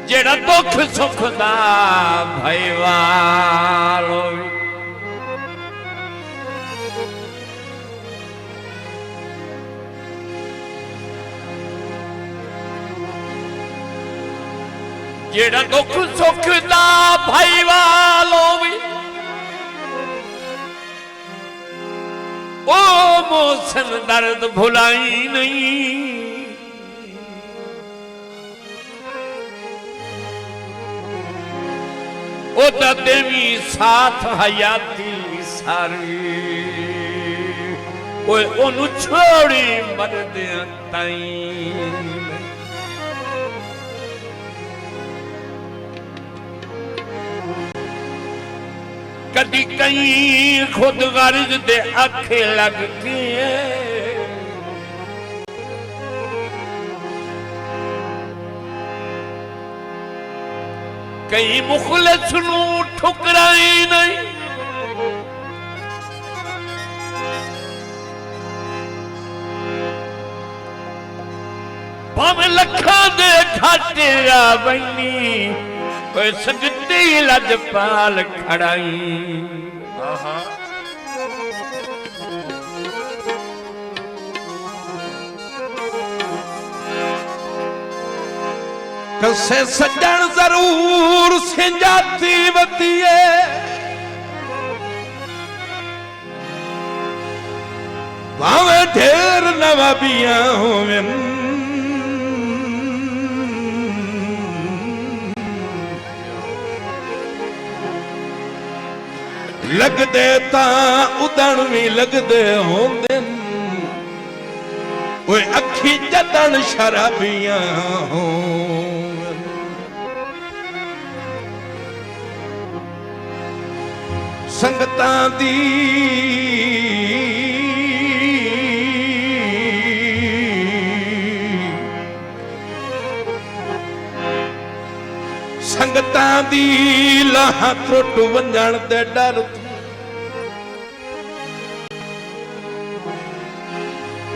जेड़ा दुख सुख दा भाईवाल जेड़ा दुख सुख दा भाईवाल ओ मोसन दर्द भुलाई नहीं ओ देवी साथ हयाती सारी ओनू छोड़ी मरद ताई कदी कहीं खुद गर्ज दे आखे लग के कई मुखलिस नू ठुकराई नहीं भावे लखा दे घाटे आ बनी सजती लजपाल खड़ाई कसे सज्जन जरूर सिंजाती बतिए भावे ढेर नवाबियां होवें लगदे ता उदण भी लगदे होंदे ओए अखी जदन शराबियां हो संगतां दी संगतां दी लाह त्रुट वंजण दे डर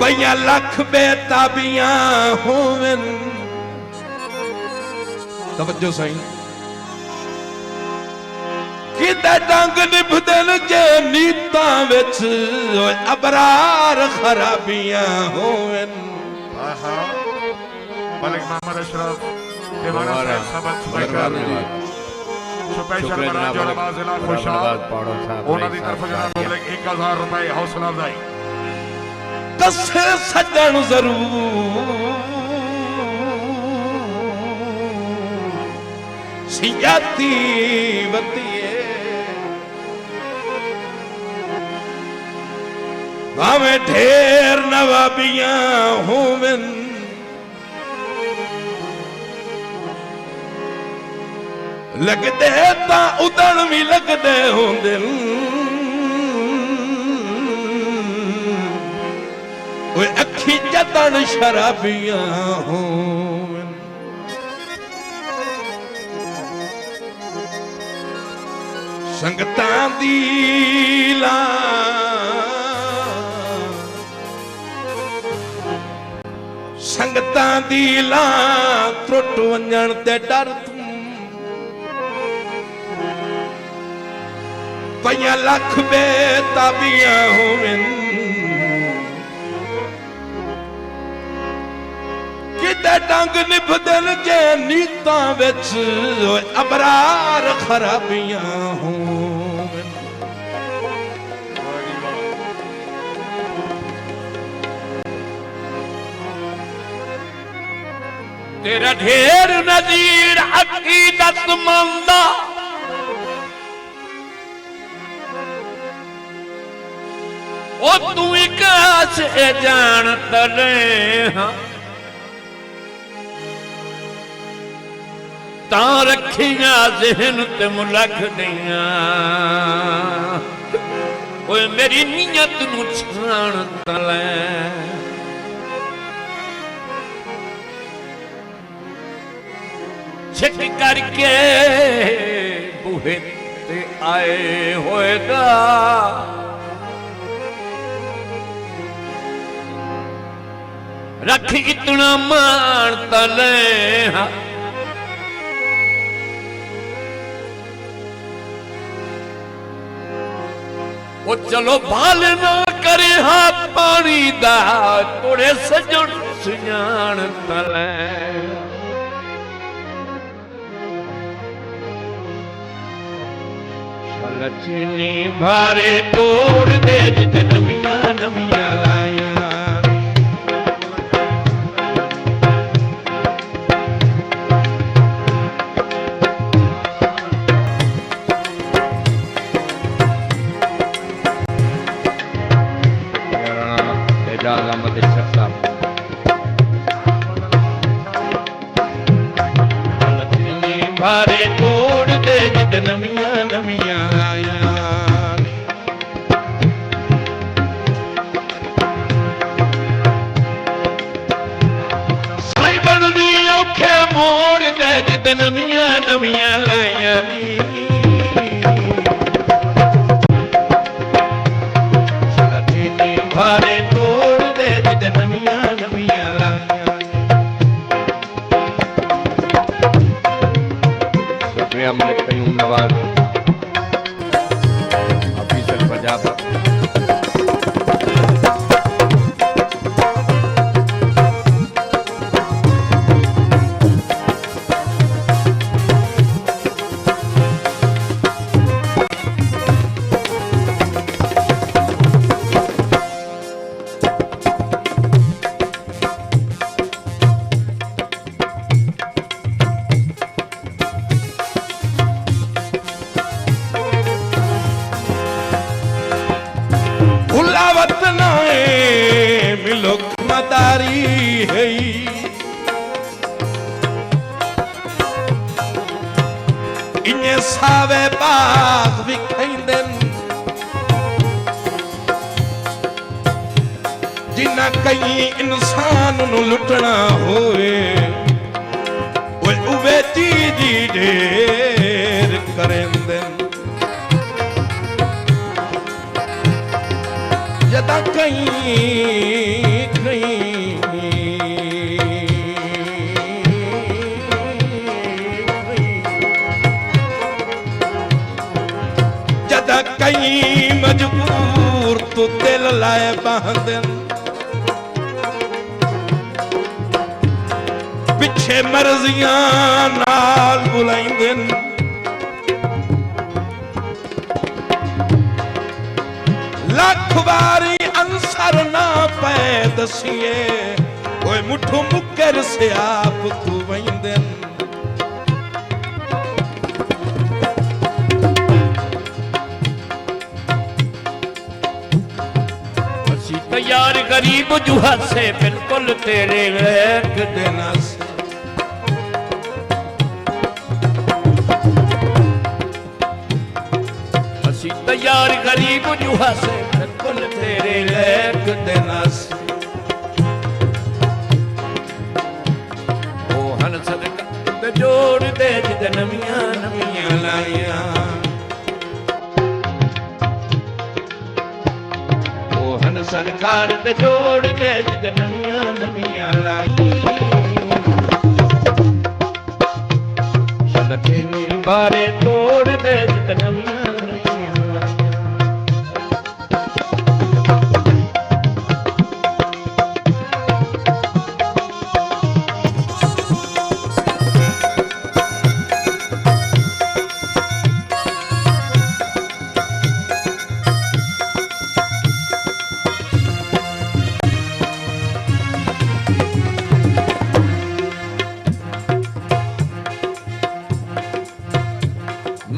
भैया लख बेताबियां होवन तवज्जो सही किते डंग निभदन जे नीतां विच अबरार खराबियां होवन मलिक मोहम्मद अशरफ दीवाना साहब सबक स्पीकर स्पेशल बना जो नवाज जिला खुशाब उन्हां दी तरफ जनाब मलिक 1000 रुपए हौसला अफजाई कसे सज्जन जरूर सियाती बतिए भावे ढेर नवाबियां होवन लगदे ता उदण भी लगदे होंदे अखी जदन शराबियां हो संगतां दी ला संगतां दी ला त्रुट वंजण ते डर पईयां लख बेताबियां होवन किते डंग निभदन जे नीतां विच अबरार खराबियां होवन तेरा ढेर नज़ीर अकीदतमंदा ओ तू काश ए जान तले ता रखिया ज़हन ते मुलख दिया ओए मेरी नीयत नू छाण तले छिक करके बूहे ते आए होएगा रख इतना मान तले वो चलो भाल ना करे हा पानी दा तोड़े सजन सुजान तले लक्ष्मी भारे तोड़ दे जित नमिया नमिया लाया भारे तोड़ दे जित नमिया नमिया आया साई बनदी औखे मोड़ दे जित नमिया नमिया आया भारे तोड़ दे जित नमिया नमिया आया हमने कहीं नवाज ऑफिसर पंजाब मदारी है इन्हें सावे बाग विखेंदन जिन्ना कहीं इंसान नु लुटना होए वो उबे चीजी ढेर करेंदन जदा कहीं जदा कहीं मजबूर तो दिल लाए बांधन पिछे मर्जियां नाल बुलाइंदन लख बारी अंसर ना पै दसिए ओए मुठो मुकर से आप तू वंदन असी तैयार गरीब जुहा से बिल्कुल तेरे लेक देना से असी तैयार गरीब जुहा से बिल्कुल तेरे लेक देना से ओ हन सदका जोड़ दे जिद नमिया नमिया लाया ओ हन सरकार ते जोड़ दे जिद नमिया नमिया लाई सदके बारे तोड़ दे जिद नमिया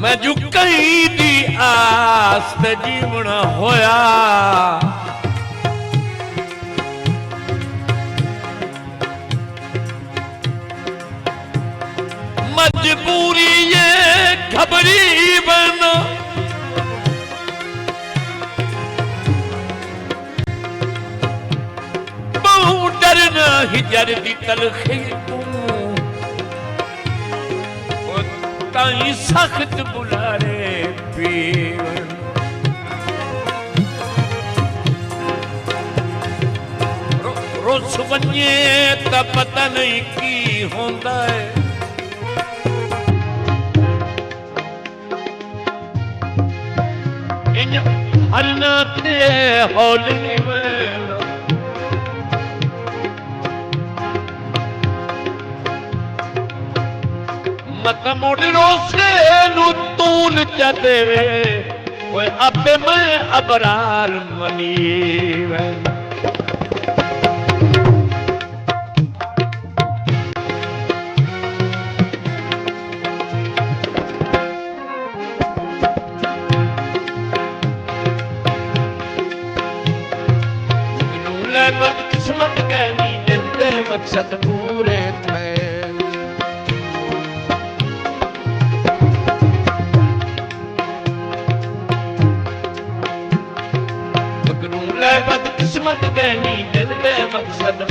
मैं जो कहीं दी आस ते जीवना होया मजबूरी ये खबरी बना बहु डरना हिजर दी तलखी ताई सख्त बुलारे पीवन रुस वञे त पता नहीं की होंदा है इन हरना ते हौली वेला मत मोड़ो से नु तूल च देवे ओए अबे मैं अबरार मनी वेला किस्मत कहनी दिल मकसद पूरे थे किस्मत कहनी दिल मकसद